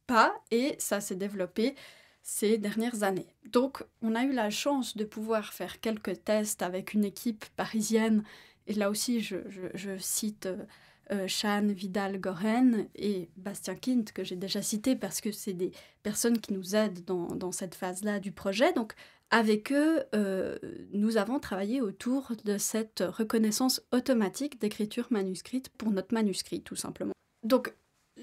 pas, et ça s'est développé ces dernières années. Donc, on a eu la chance de pouvoir faire quelques tests avec une équipe parisienne, et là aussi, je cite Chan Vidal-Goren et Bastien Kint, que j'ai déjà cité, parce que c'est des personnes qui nous aident dans cette phase-là du projet. Donc, avec eux, nous avons travaillé autour de cette reconnaissance automatique d'écriture manuscrite pour notre manuscrit, tout simplement. Donc,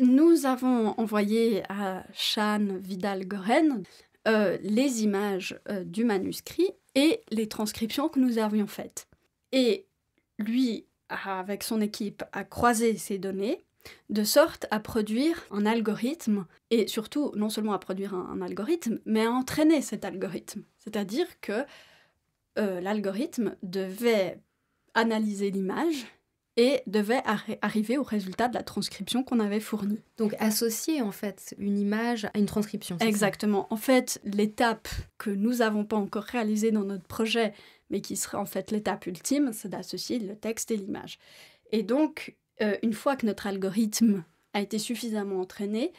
nous avons envoyé à Chan Vidal-Goren les images du manuscrit et les transcriptions que nous avions faites. Et lui, avec son équipe, a croisé ces données de sorte à produire un algorithme, et surtout, non seulement à produire un algorithme, mais à entraîner cet algorithme. C'est-à-dire que l'algorithme devait analyser l'image et devait arriver au résultat de la transcription qu'on avait fournie. Donc associer en fait une image à une transcription. Exactement. En fait, l'étape que nous n'avons pas encore réalisée dans notre projet, mais qui serait en fait l'étape ultime, c'est d'associer le texte et l'image. Et donc, une fois que notre algorithme a été suffisamment entraîné,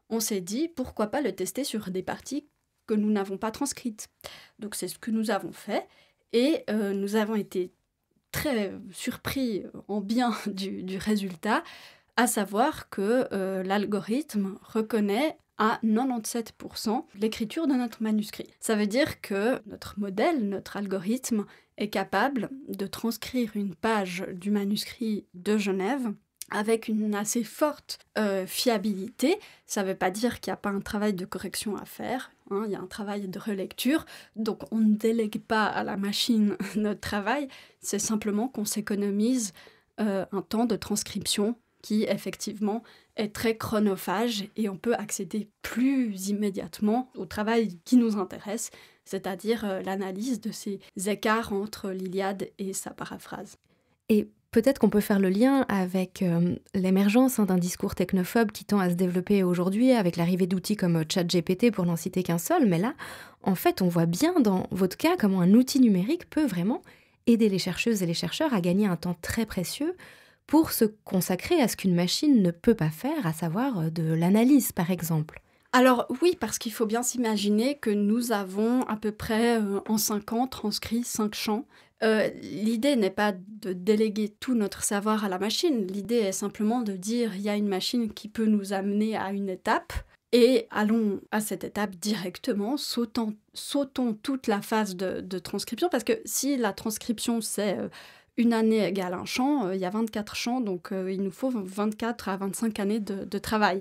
on s'est dit pourquoi pas le tester sur des parties que nous n'avons pas transcrites. Donc c'est ce que nous avons fait et nous avons été très surpris en bien du résultat, à savoir que l'algorithme reconnaît à 97% l'écriture de notre manuscrit. Ça veut dire que notre modèle, notre algorithme, est capable de transcrire une page du manuscrit de Genève avec une assez forte fiabilité. Ça ne veut pas dire qu'il n'y a pas un travail de correction à faire, hein, il y a un travail de relecture, donc on ne délègue pas à la machine notre travail, c'est simplement qu'on s'économise un temps de transcription qui, effectivement, est très chronophage et on peut accéder plus immédiatement au travail qui nous intéresse, c'est-à-dire l'analyse de ces écarts entre l'Iliade et sa paraphrase. Et peut-être qu'on peut faire le lien avec l'émergence d'un discours technophobe qui tend à se développer aujourd'hui avec l'arrivée d'outils comme ChatGPT pour n'en citer qu'un seul. Mais là, en fait, on voit bien dans votre cas comment un outil numérique peut vraiment aider les chercheuses et les chercheurs à gagner un temps très précieux pour se consacrer à ce qu'une machine ne peut pas faire, à savoir de l'analyse par exemple. Alors oui, parce qu'il faut bien s'imaginer que nous avons à peu près en 5 ans transcrit 5 chants. L'idée n'est pas de déléguer tout notre savoir à la machine, l'idée est simplement de dire il y a une machine qui peut nous amener à une étape et allons à cette étape directement, sautons toute la phase de transcription, parce que si la transcription c'est une année égale un chant, il y a 24 chants, donc il nous faut 24 à 25 années de travail.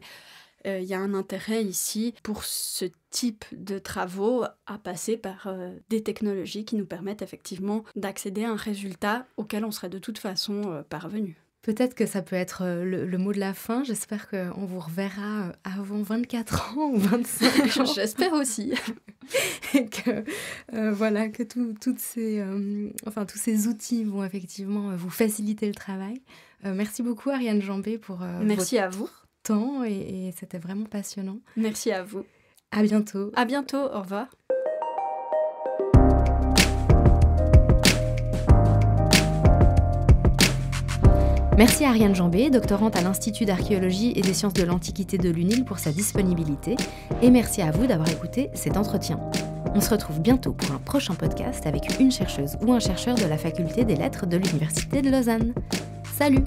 Il y a un intérêt ici pour ce type de travaux à passer par des technologies qui nous permettent effectivement d'accéder à un résultat auquel on serait de toute façon parvenu. Peut-être que ça peut être le mot de la fin. J'espère qu'on vous reverra avant 24 ans ou 25 ans. J'espère aussi. Et que, que tous ces outils vont effectivement vous faciliter le travail. Merci beaucoup Ariane Jambet pour Merci à vous. Temps et c'était vraiment passionnant. Merci à vous. À bientôt. À bientôt, au revoir. Merci à Ariane Jambet, doctorante à l'Institut d'archéologie et des sciences de l'Antiquité de l'UNIL pour sa disponibilité. Et merci à vous d'avoir écouté cet entretien. On se retrouve bientôt pour un prochain podcast avec une chercheuse ou un chercheur de la Faculté des Lettres de l'Université de Lausanne. Salut!